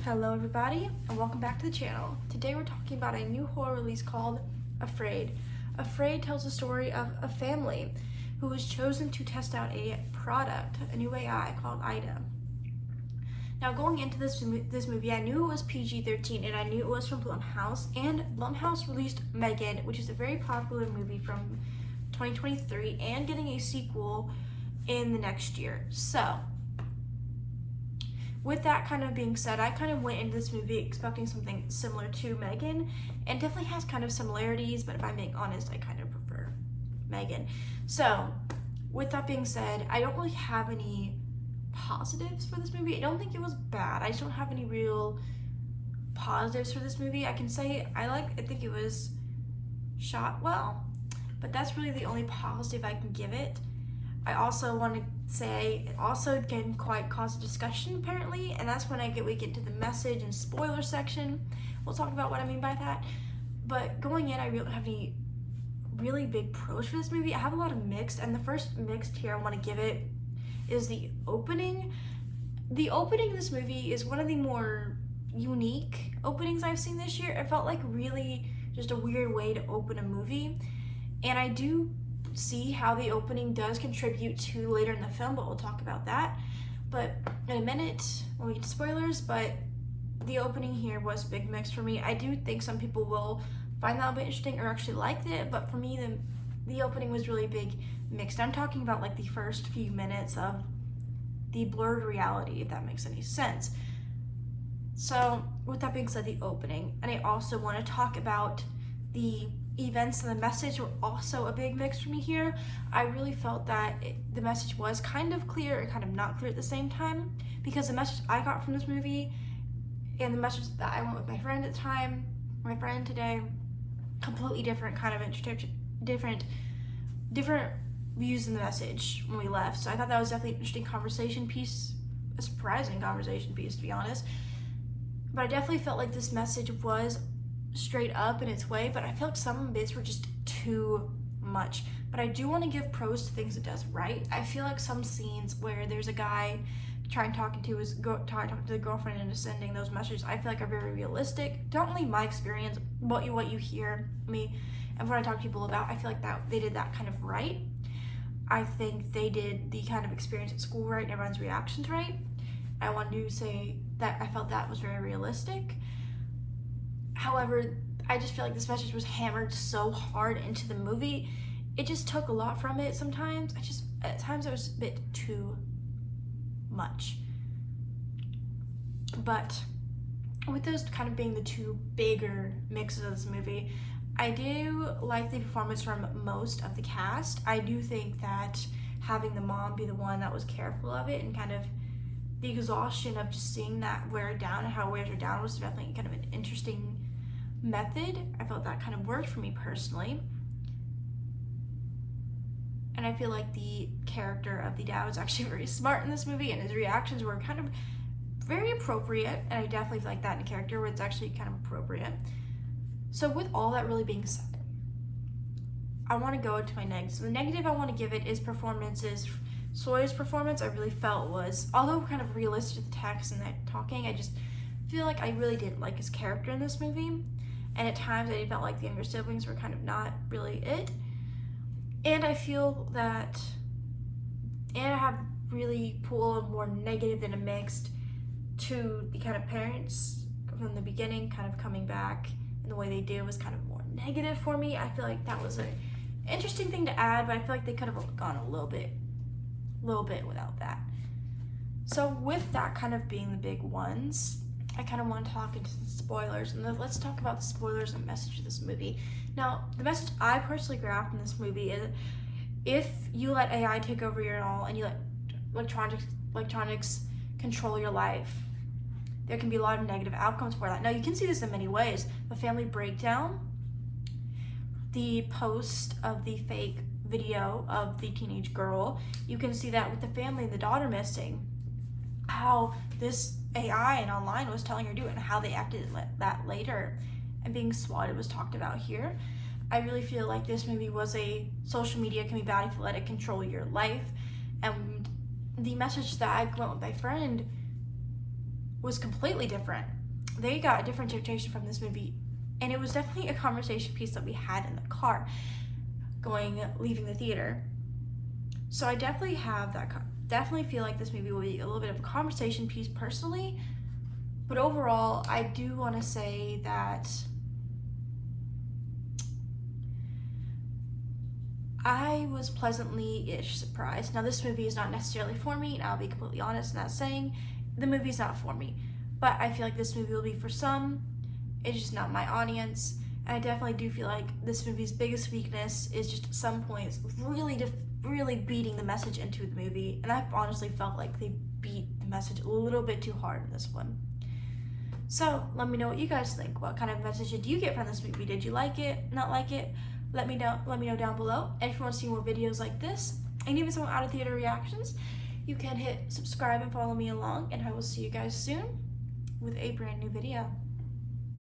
Hello everybody, and welcome back to the channel. Today we're talking about a new horror release called Afraid. Afraid tells the story of a family who was chosen to test out a product, a new AI called Ida. Now going into this movie, I knew it was PG-13 and I knew it was from Blumhouse, and Blumhouse released Megan, which is a very popular movie from 2023 and getting a sequel in the next year. So with that kind of being said, I kind of went into this movie expecting something similar to Megan, and definitely has kind of similarities, but if I'm being honest, I kind of prefer Megan. So with that being said, I don't really have any positives for this movie. I don't think it was bad. I just don't have any real positives for this movie. I can say I think it was shot well, but that's really the only positive I can give it. I also want to say it also can quite cause a discussion apparently, and that's when we get to the message and spoiler section. We'll talk about what I mean by that. But going in, I really don't have any really big pros for this movie. I have a lot of mixed, and the first mixed here I want to give it is the opening. The opening of this movie is one of the more unique openings I've seen this year. It felt like really just a weird way to open a movie, and I do see how the opening does contribute to later in the film, but we'll talk about that but in a minute when we get to spoilers. But the opening here was a big mix for me. I do think some people will find that a bit interesting or actually liked it, but for me the opening was really big mixed. I'm talking about like the first few minutes of the blurred reality, if that makes any sense. So with that being said, the opening, and I also want to talk about the events and the message were also a big mix for me here. I really felt that the message was kind of clear and kind of not clear at the same time, because the message I got from this movie and the message that I went with my friend at the time, my friend today, completely different kind of different views in the message when we left. So I thought that was definitely an interesting conversation piece, a surprising conversation piece to be honest. But I definitely felt like this message was straight up in its way, but I felt like some bits were just too much. But I do want to give pros to things it does right. I feel like some scenes where there's a guy talking to the girlfriend and sending those messages, I feel like are very realistic. Not only my experience, but what you hear me and what I talk to people about, I feel like that they did that kind of right. I think they did the kind of experience at school right and everyone's reactions right. I wanted to say that I felt that was very realistic. However, I just feel like this message was hammered so hard into the movie. It just took a lot from it sometimes. At times it was a bit too much. But with those kind of being the two bigger mixes of this movie, I do like the performance from most of the cast. I do think that having the mom be the one that was careful of it, and kind of the exhaustion of just seeing that wear down and how it wears her down, was definitely kind of an interesting method. I felt that kind of worked for me personally. And I feel like the character of the dad was actually very smart in this movie, and his reactions were kind of very appropriate, and I definitely feel like that in a character where it's actually kind of appropriate. So with all that really being said, I want to go to my negatives. So the negative I want to give it is performances. Sawyer's performance I really felt was, although kind of realistic to the text and that talking, I just feel like I really didn't like his character in this movie. And at times I felt like the younger siblings were kind of not really it. And I feel that, and I have really pulled a more negative than a mixed to the kind of parents from the beginning kind of coming back, and the way they did was kind of more negative for me. I feel like that was an interesting thing to add, but I feel like they could have gone a little bit without that. So with that kind of being the big ones, I kind of want to talk into the spoilers, and let's talk about the spoilers and message of this movie. Now, the message I personally grabbed from this movie is, if you let AI take over your all and you let electronics control your life, there can be a lot of negative outcomes for that. Now, you can see this in many ways. The family breakdown, the post of the fake video of the teenage girl, you can see that with the family and the daughter missing, how this AI and online was telling her to do it, and how they acted that later, and being swatted was talked about here. I really feel like this movie was a social media can be bad if you let it control your life, and the message that I went with my friend was completely different. They got a different interpretation from this movie, and it was definitely a conversation piece that we had in the car leaving the theater. So I definitely have that, definitely feel like this movie will be a little bit of a conversation piece personally, but overall, I do want to say that I was pleasantly-ish surprised. Now, this movie is not necessarily for me, and I'll be completely honest in that saying. The movie's not for me, but I feel like this movie will be for some. It's just not my audience, and I definitely do feel like this movie's biggest weakness is just at some points really beating the message into the movie, and I've honestly felt like they beat the message a little bit too hard in this one. So let me know what you guys think. What kind of message did you get from this movie? Did you like it? Not like it? Let me know down below. And if you want to see more videos like this, and even some out of theater reactions, you can hit subscribe and follow me along, and I will see you guys soon with a brand new video.